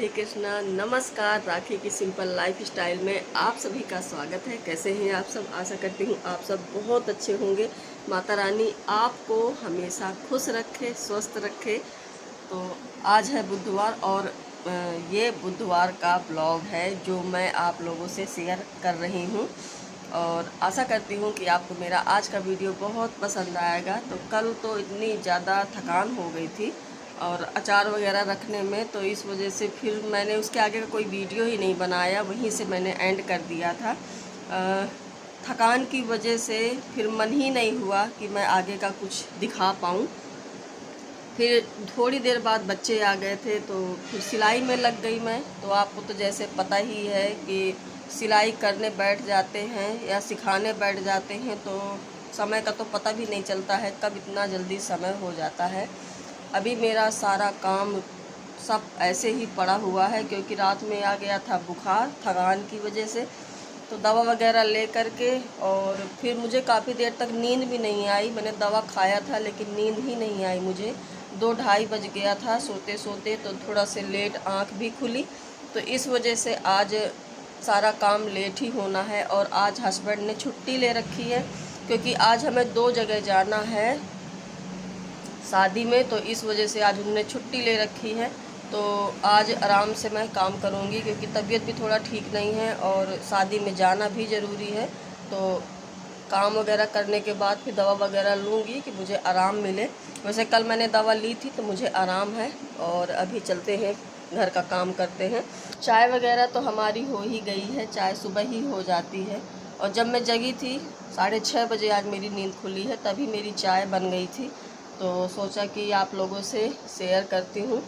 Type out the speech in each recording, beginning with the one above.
राधे कृष्णा। नमस्कार। राखी की simple life style में आप सभी का स्वागत है। कैसे हैं आप सब? आशा करती हूँ आप सब बहुत अच्छे होंगे। माता रानी आपको हमेशा खुश रखे, स्वस्थ रखे। तो आज है बुधवार और ये बुधवार का ब्लॉग है जो मैं आप लोगों से शेयर कर रही हूँ और आशा करती हूँ कि आपको मेरा आज का वीडियो बहुत पसंद आएगा। तो कल तो इतनी ज़्यादा थकान हो गई थी और अचार वगैरह रखने में, तो इस वजह से फिर मैंने उसके आगे का कोई वीडियो ही नहीं बनाया, वहीं से मैंने एंड कर दिया था। थकान की वजह से फिर मन ही नहीं हुआ कि मैं आगे का कुछ दिखा पाऊँ। फिर थोड़ी देर बाद बच्चे आ गए थे तो फिर सिलाई में लग गई मैं। तो आपको तो जैसे पता ही है कि सिलाई करने बैठ जाते हैं या सिखाने बैठ जाते हैं तो समय का तो पता भी नहीं चलता है कब इतना जल्दी समय हो जाता है। अभी मेरा सारा काम सब ऐसे ही पड़ा हुआ है क्योंकि रात में आ गया था बुखार थकान की वजह से। तो दवा वगैरह ले करके और फिर मुझे काफ़ी देर तक नींद भी नहीं आई। मैंने दवा खाया था लेकिन नींद ही नहीं आई मुझे। 2-2:30 बज गया था सोते सोते, तो थोड़ा से लेट आँख भी खुली। तो इस वजह से आज सारा काम लेट ही होना है। और आज हस्बैंड ने छुट्टी ले रखी है क्योंकि आज हमें 2 जगह जाना है शादी में, तो इस वजह से आज उन्होंने छुट्टी ले रखी है। तो आज आराम से मैं काम करूँगी क्योंकि तबीयत भी थोड़ा ठीक नहीं है और शादी में जाना भी ज़रूरी है। तो काम वगैरह करने के बाद फिर दवा वगैरह लूँगी कि मुझे आराम मिले। वैसे कल मैंने दवा ली थी तो मुझे आराम है। और अभी चलते हैं घर का काम करते हैं। चाय वगैरह तो हमारी हो ही गई है, चाय सुबह ही हो जाती है। और जब मैं जगी थी 6:30 बजे आज मेरी नींद खुली है, तभी मेरी चाय बन गई थी। तो सोचा कि आप लोगों से शेयर करती हूँ।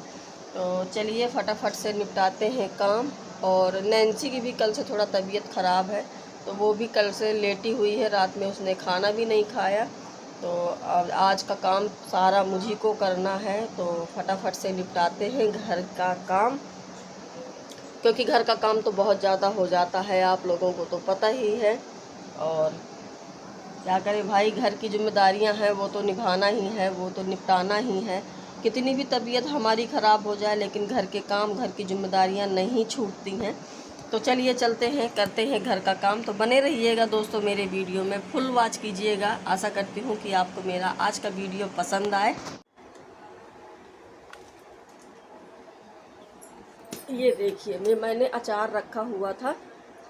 तो चलिए फटाफट से निपटाते हैं काम। और नैन्सी की भी कल से थोड़ा तबीयत ख़राब है तो वो भी कल से लेटी हुई है, रात में उसने खाना भी नहीं खाया। तो आज का काम सारा मुझी को करना है, तो फटाफट से निपटाते हैं घर का काम क्योंकि घर का काम तो बहुत ज़्यादा हो जाता है, आप लोगों को तो पता ही है। और क्या करें भाई, घर की जिम्मेदारियां हैं वो तो निभाना ही है, वो तो निपटाना ही है। कितनी भी तबीयत हमारी ख़राब हो जाए लेकिन घर के काम, घर की जिम्मेदारियां नहीं छूटती हैं। तो चलिए चलते हैं, करते हैं घर का काम। तो बने रहिएगा दोस्तों मेरे वीडियो में, फुल वॉच कीजिएगा। आशा करती हूँ कि आपको मेरा आज का वीडियो पसंद आए। ये देखिए मैंने अचार रखा हुआ था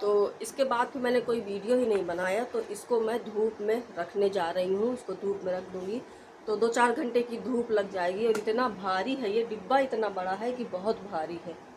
तो इसके बाद फिर मैंने कोई वीडियो ही नहीं बनाया। तो इसको मैं धूप में रखने जा रही हूँ, इसको धूप में रख दूँगी तो 2-4 घंटे की धूप लग जाएगी। और इतना भारी है ये डिब्बा, इतना बड़ा है कि बहुत भारी है।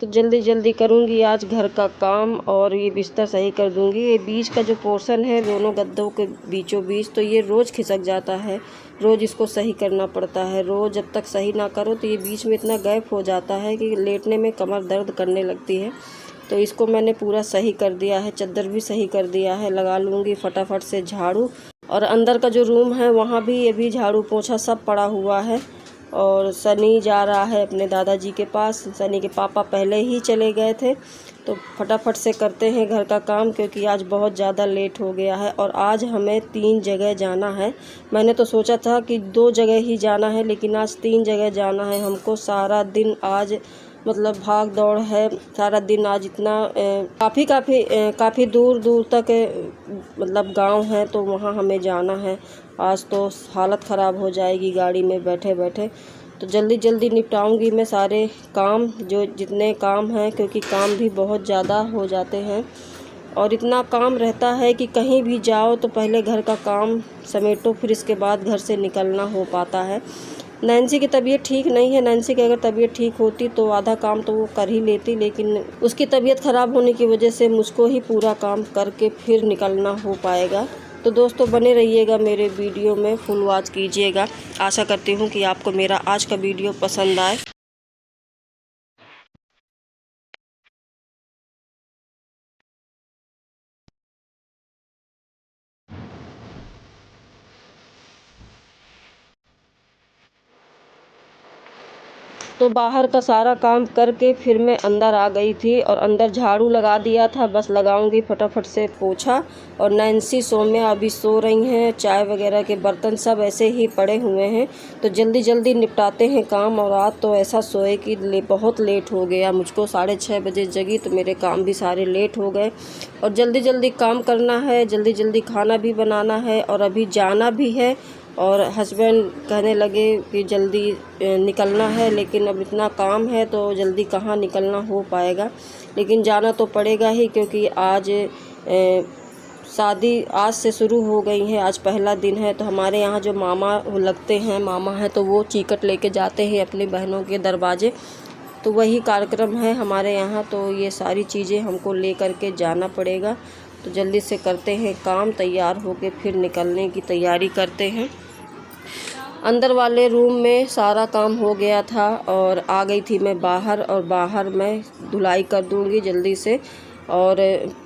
तो जल्दी जल्दी करूँगी आज घर का काम और ये बिस्तर सही कर दूँगी। ये बीच का जो पोर्शन है दोनों गद्दों के बीचों बीच, तो ये रोज़ खिसक जाता है, रोज़ इसको सही करना पड़ता है। रोज़ जब तक सही ना करो तो ये बीच में इतना गैप हो जाता है कि लेटने में कमर दर्द करने लगती है। तो इसको मैंने पूरा सही कर दिया है, चादर भी सही कर दिया है। लगा लूँगी फटाफट से झाड़ू। और अंदर का जो रूम है वहाँ भी ये भी झाड़ू पोछा सब पड़ा हुआ है। और सनी जा रहा है अपने दादाजी के पास। सनी के पापा पहले ही चले गए थे तो फटाफट से करते हैं घर का काम, क्योंकि आज बहुत ज़्यादा लेट हो गया है और आज हमें 3 जगह जाना है। मैंने तो सोचा था कि 2 जगह ही जाना है, लेकिन आज 3 जगह जाना है हमको। सारा दिन आज मतलब भाग दौड़ है, सारा दिन आज इतना काफ़ी दूर दूर तक मतलब गांव है, तो वहाँ हमें जाना है। आज तो हालत ख़राब हो जाएगी गाड़ी में बैठे बैठे। तो जल्दी जल्दी निपटाऊंगी मैं सारे काम, जो जितने काम हैं, क्योंकि काम भी बहुत ज़्यादा हो जाते हैं और इतना काम रहता है कि कहीं भी जाओ तो पहले घर का काम समेटो, फिर इसके बाद घर से निकलना हो पाता है। नैन्सी की तबीयत ठीक नहीं है। नैन्सी की अगर तबीयत ठीक होती तो आधा काम तो वो कर ही लेती, लेकिन उसकी तबीयत ख़राब होने की वजह से मुझको ही पूरा काम करके फिर निकलना हो पाएगा। तो दोस्तों बने रहिएगा मेरे वीडियो में, फुल वॉच कीजिएगा। आशा करती हूँ कि आपको मेरा आज का वीडियो पसंद आए। तो बाहर का सारा काम करके फिर मैं अंदर आ गई थी और अंदर झाड़ू लगा दिया था, बस लगाऊंगी फटाफट से पोछा। और नैन्सी सौम्या अभी सो रही हैं, चाय वगैरह के बर्तन सब ऐसे ही पड़े हुए हैं, तो जल्दी जल्दी निपटाते हैं काम। और रात तो ऐसा सोए कि बहुत लेट हो गया, मुझको 6:30 बजे जगी तो मेरे काम भी सारे लेट हो गए। और जल्दी जल्दी काम करना है, जल्दी जल्दी खाना भी बनाना है और अभी जाना भी है। और हस्बैंड कहने लगे कि जल्दी निकलना है, लेकिन अब इतना काम है तो जल्दी कहाँ निकलना हो पाएगा, लेकिन जाना तो पड़ेगा ही, क्योंकि आज शादी आज से शुरू हो गई है। आज पहला दिन है, तो हमारे यहाँ जो मामा लगते हैं, मामा हैं, तो वो चीकट लेके जाते हैं अपनी बहनों के दरवाजे, तो वही कार्यक्रम है हमारे यहाँ। तो ये सारी चीज़ें हमको ले करके जाना पड़ेगा, तो जल्दी से करते हैं काम, तैयार होके फिर निकलने की तैयारी करते हैं। अंदर वाले रूम में सारा काम हो गया था और आ गई थी मैं बाहर, और बाहर मैं धुलाई कर दूंगी जल्दी से और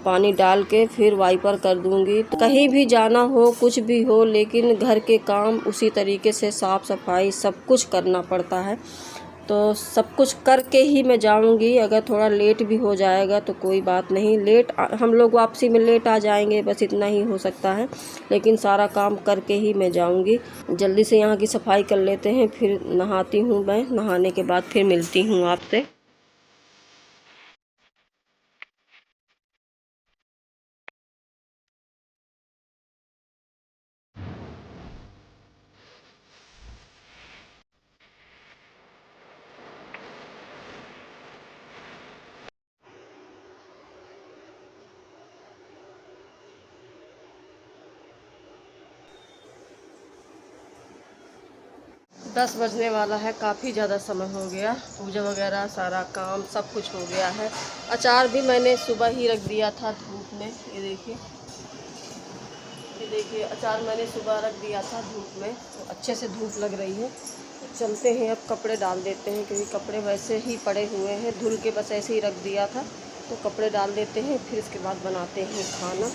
पानी डाल के फिर वाइपर कर दूंगी। तो कहीं भी जाना हो, कुछ भी हो, लेकिन घर के काम उसी तरीके से साफ़ सफाई सब कुछ करना पड़ता है। तो सब कुछ करके ही मैं जाऊंगी। अगर थोड़ा लेट भी हो जाएगा तो कोई बात नहीं, हम लोग वापसी में लेट आ जाएंगे, बस इतना ही हो सकता है, लेकिन सारा काम करके ही मैं जाऊंगी। जल्दी से यहाँ की सफाई कर लेते हैं, फिर नहाती हूँ मैं, नहाने के बाद फिर मिलती हूँ आपसे। 10 बजने वाला है, काफ़ी ज़्यादा समय हो गया। पूजा वगैरह सारा काम सब कुछ हो गया है। अचार भी मैंने सुबह ही रख दिया था धूप में, ये देखिए अचार मैंने सुबह रख दिया था धूप में, तो अच्छे से धूप लग रही है। तो चलते हैं, अब कपड़े डाल देते हैं, क्योंकि कपड़े वैसे ही पड़े हुए हैं, धुल के बस ऐसे ही रख दिया था। तो कपड़े डाल देते हैं, फिर इसके बाद बनाते हैं खाना।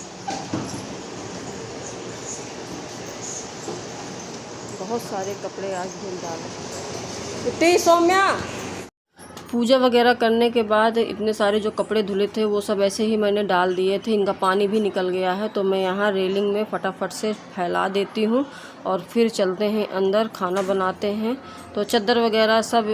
बहुत सारे कपड़े आज धुल डाले। इतनी सौम्या पूजा वगैरह करने के बाद इतने सारे जो कपड़े धुले थे वो सब ऐसे ही मैंने डाल दिए थे। इनका पानी भी निकल गया है, तो मैं यहाँ रेलिंग में फटाफट से फैला देती हूँ और फिर चलते हैं अंदर, खाना बनाते हैं। तो चद्दर वगैरह सब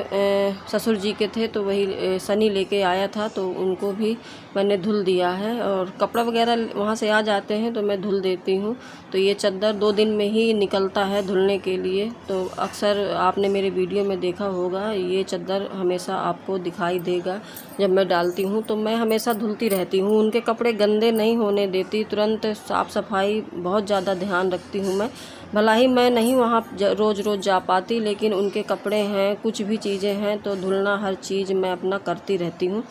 ससुर जी के थे, तो वही सनी लेके आया था, तो उनको भी मैंने धुल दिया है। और कपड़ा वगैरह वहाँ से आ जाते हैं तो मैं धुल देती हूँ। तो ये चद्दर 2 दिन में ही निकलता है धुलने के लिए। तो अक्सर आपने मेरे वीडियो में देखा होगा, ये चद्दर हमेशा आपको दिखाई देगा जब मैं डालती हूँ। तो मैं हमेशा धुलती रहती हूँ, उनके कपड़े गंदे नहीं होने देती, तुरंत साफ़ सफाई बहुत ज़्यादा ध्यान रखती हूँ मैं। भला ही मैं नहीं वहाँ रोज़ रोज़ जा पाती, लेकिन उनके कपड़े हैं, कुछ भी चीज़ें हैं, तो धुलना हर चीज़ मैं अपना करती रहती हूँ।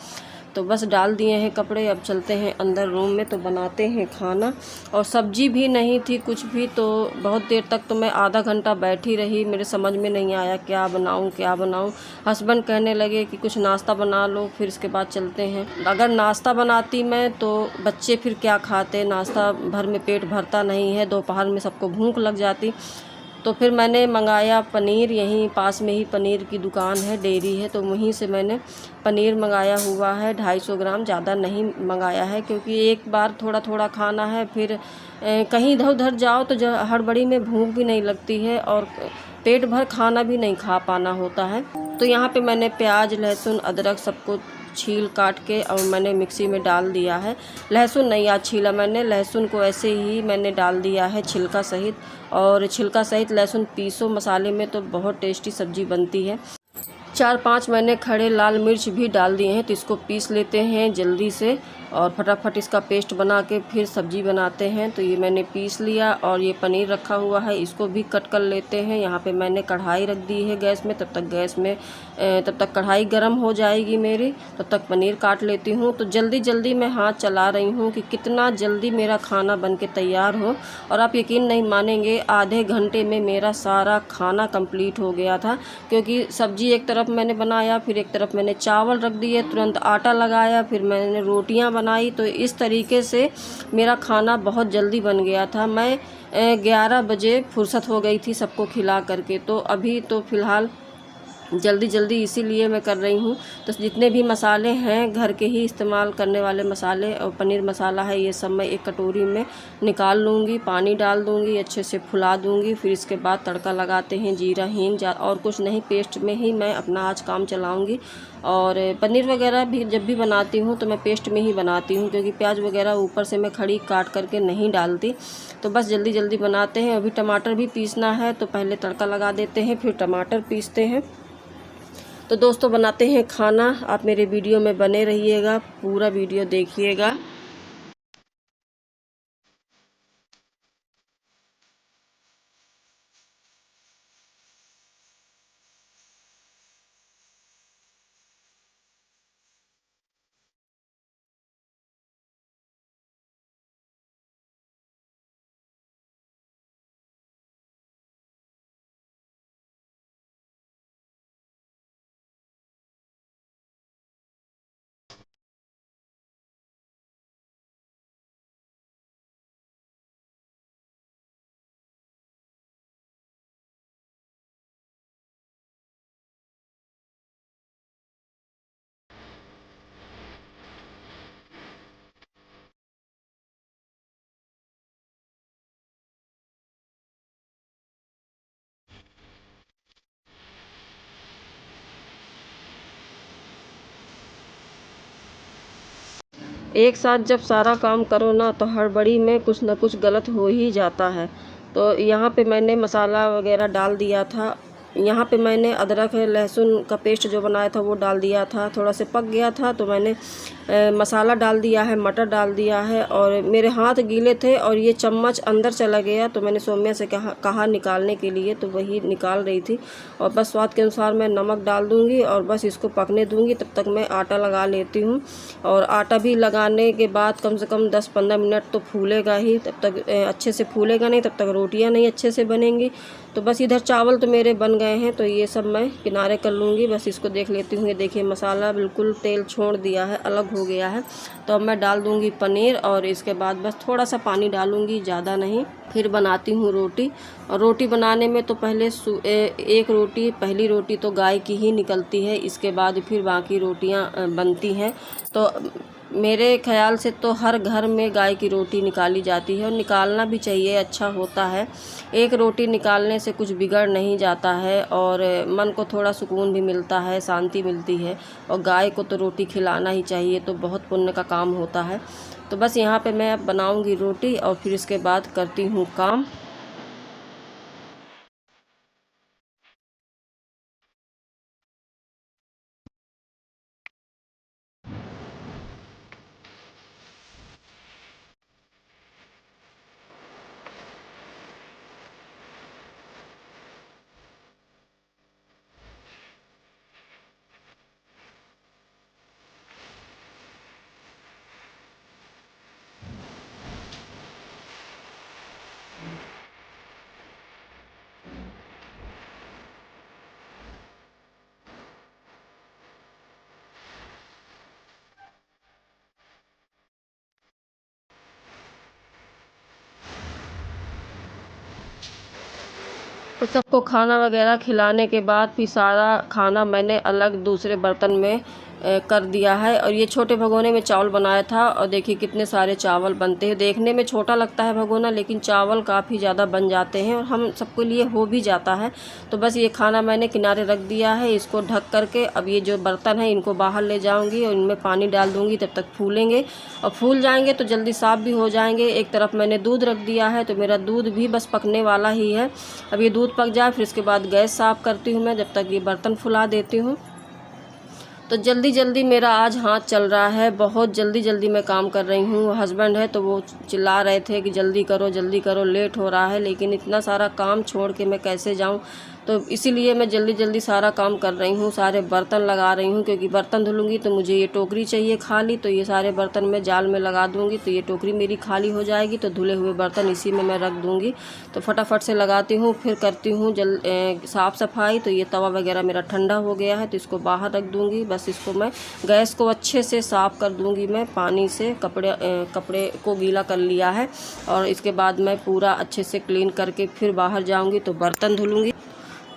तो बस डाल दिए हैं कपड़े, अब चलते हैं अंदर रूम में, तो बनाते हैं खाना। और सब्जी भी नहीं थी कुछ भी, तो बहुत देर तक तो मैं आधा घंटा बैठी रही, मेरे समझ में नहीं आया क्या बनाऊं। हस्बैंड कहने लगे कि कुछ नाश्ता बना लो, फिर इसके बाद चलते हैं। अगर नाश्ता बनाती मैं तो बच्चे फिर क्या खाते, नाश्ता भर में पेट भरता नहीं है, दोपहर में सबको भूख लग जाती। तो फिर मैंने मंगाया पनीर, यहीं पास में ही पनीर की दुकान है, डेयरी है, तो वहीं से मैंने पनीर मंगाया हुआ है 250 ग्राम, ज़्यादा नहीं मंगाया है क्योंकि एक बार थोड़ा थोड़ा खाना है, फिर कहीं इधर उधर जाओ तो हड़बड़ी में भूख भी नहीं लगती है और पेट भर खाना भी नहीं खा पाना होता है। तो यहाँ पे मैंने प्याज, लहसुन, अदरक सबको छील काट के और मैंने मिक्सी में डाल दिया है। लहसुन नहीं आज छीला मैंने, लहसुन को ऐसे ही मैंने डाल दिया है छिलका सहित, और छिलका सहित लहसुन पीसो मसाले में तो बहुत टेस्टी सब्ज़ी बनती है। 4-5 मैंने खड़े लाल मिर्च भी डाल दिए हैं, तो इसको पीस लेते हैं जल्दी से और फटाफट इसका पेस्ट बना के फिर सब्ज़ी बनाते हैं। तो ये मैंने पीस लिया और ये पनीर रखा हुआ है, इसको भी कट कर लेते हैं। यहाँ पे मैंने कढ़ाई रख दी है गैस में, तब तक कढ़ाई गर्म हो जाएगी मेरी, तब तक पनीर काट लेती हूँ। तो जल्दी जल्दी मैं हाथ चला रही हूँ कि कितना जल्दी मेरा खाना बन के तैयार हो, और आप यकीन नहीं मानेंगे आधे घंटे में मेरा सारा खाना कंप्लीट हो गया था। क्योंकि सब्ज़ी एक तरफ मैंने बनाया, फिर एक तरफ मैंने चावल रख दिए, तुरंत आटा लगाया, फिर मैंने रोटियां बनाई। तो इस तरीके से मेरा खाना बहुत जल्दी बन गया था। मैं 11 बजे फुर्सत हो गई थी सबको खिला करके। तो अभी तो फ़िलहाल जल्दी जल्दी इसीलिए मैं कर रही हूँ। तो जितने भी मसाले हैं घर के ही इस्तेमाल करने वाले मसाले, और पनीर मसाला है, ये सब मैं एक कटोरी में निकाल लूँगी, पानी डाल दूँगी, अच्छे से फुला दूँगी। फिर इसके बाद तड़का लगाते हैं, जीरा हींग, और कुछ नहीं, पेस्ट में ही मैं अपना आज काम चलाऊँगी। और पनीर वगैरह भी जब भी बनाती हूँ तो मैं पेस्ट में ही बनाती हूँ, क्योंकि प्याज वगैरह ऊपर से मैं खड़ी काट करके नहीं डालती। तो बस जल्दी जल्दी बनाते हैं। अभी टमाटर भी पीसना है, तो पहले तड़का लगा देते हैं, फिर टमाटर पीसते हैं। तो दोस्तों बनाते हैं खाना, आप मेरे वीडियो में बने रहिएगा, पूरा वीडियो देखिएगा। एक साथ जब सारा काम करो ना तो हड़बड़ी में कुछ ना कुछ गलत हो ही जाता है। तो यहाँ पे मैंने मसाला वगैरह डाल दिया था। यहाँ पे मैंने अदरक लहसुन का पेस्ट जो बनाया था वो डाल दिया था। थोड़ा से पक गया था तो मैंने मसाला डाल दिया है, मटर डाल दिया है, और मेरे हाथ गीले थे और ये चम्मच अंदर चला गया, तो मैंने सौम्या से कहा निकालने के लिए, तो वही निकाल रही थी। और बस स्वाद के अनुसार मैं नमक डाल दूँगी और बस इसको पकने दूँगी। तब तक मैं आटा लगा लेती हूँ, और आटा भी लगाने के बाद कम से कम 10-15 मिनट तो फूलेगा ही, तब तक अच्छे से फूलेगा नहीं, तब तक रोटियां नहीं अच्छे से बनेंगी। तो बस इधर चावल तो मेरे बन गए हैं, तो ये सब मैं किनारे कर लूँगी। बस इसको देख लेती हूँ। ये देखिए मसाला बिल्कुल तेल छोड़ दिया है, अलग हो गया है। तो अब मैं डाल दूँगी पनीर, और इसके बाद बस थोड़ा सा पानी डालूँगी, ज़्यादा नहीं। फिर बनाती हूँ रोटी। और रोटी बनाने में तो पहले एक रोटी, पहली रोटी तो गाय की ही निकलती है, इसके बाद फिर बाकी रोटियाँ बनती हैं। तो मेरे ख्याल से तो हर घर में गाय की रोटी निकाली जाती है, और निकालना भी चाहिए, अच्छा होता है। एक रोटी निकालने से कुछ बिगड़ नहीं जाता है, और मन को थोड़ा सुकून भी मिलता है, शांति मिलती है। और गाय को तो रोटी खिलाना ही चाहिए, तो बहुत पुण्य का काम होता है। तो बस यहाँ पे मैं अब बनाऊँगी रोटी, और फिर इसके बाद करती हूँ काम। तो सबको खाना वगैरह खिलाने के बाद फिर सारा खाना मैंने अलग दूसरे बर्तन में कर दिया है। और ये छोटे भगोने में चावल बनाया था और देखिए कितने सारे चावल बनते हैं। देखने में छोटा लगता है भगोना, लेकिन चावल काफ़ी ज़्यादा बन जाते हैं और हम सबके लिए हो भी जाता है। तो बस ये खाना मैंने किनारे रख दिया है, इसको ढक करके अब ये जो बर्तन है इनको बाहर ले जाऊँगी और इनमें पानी डाल दूँगी, तब तक फूलेंगे और फूल जाएंगे तो जल्दी साफ़ भी हो जाएंगे। एक तरफ मैंने दूध रख दिया है, तो मेरा दूध भी बस पकने वाला ही है। अब ये दूध पक जाए फिर इसके बाद गैस साफ़ करती हूँ मैं, जब तक ये बर्तन फुला देती हूँ। तो जल्दी जल्दी मेरा आज हाथ चल रहा है, बहुत जल्दी जल्दी मैं काम कर रही हूँ। हस्बैंड है तो वो चिल्ला रहे थे कि जल्दी करो लेट हो रहा है, लेकिन इतना सारा काम छोड़ के मैं कैसे जाऊँ। तो इसीलिए मैं जल्दी जल्दी सारा काम कर रही हूँ, सारे बर्तन लगा रही हूँ, क्योंकि बर्तन धुलूँगी तो मुझे ये टोकरी चाहिए खाली। तो ये सारे बर्तन मैं जाल में लगा दूँगी तो ये टोकरी मेरी खाली हो जाएगी, तो धुले हुए बर्तन इसी में मैं रख दूँगी। तो फटाफट से लगाती हूँ, फिर करती हूँ साफ़ सफाई। तो ये तवा वगैरह मेरा ठंडा हो गया है तो इसको बाहर रख दूँगी। बस इसको मैं गैस को अच्छे से साफ़ कर दूँगी, मैं पानी से कपड़े को गीला कर लिया है। और इसके बाद मैं पूरा अच्छे से क्लीन करके फिर बाहर जाऊँगी तो बर्तन धुलूँगी।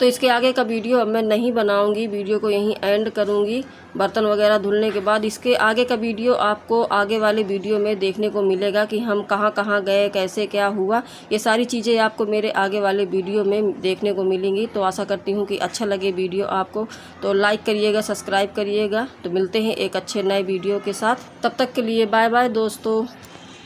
तो इसके आगे का वीडियो अब मैं नहीं बनाऊंगी, वीडियो को यहीं एंड करूंगी। बर्तन वगैरह धुलने के बाद इसके आगे का वीडियो आपको आगे वाले वीडियो में देखने को मिलेगा कि हम कहां कहां गए, कैसे क्या हुआ। ये सारी चीज़ें आपको मेरे आगे वाले वीडियो में देखने को मिलेंगी। तो आशा करती हूं कि अच्छा लगे वीडियो आपको, तो लाइक करिएगा, सब्सक्राइब करिएगा। तो मिलते हैं एक अच्छे नए वीडियो के साथ, तब तक के लिए बाय बाय दोस्तों।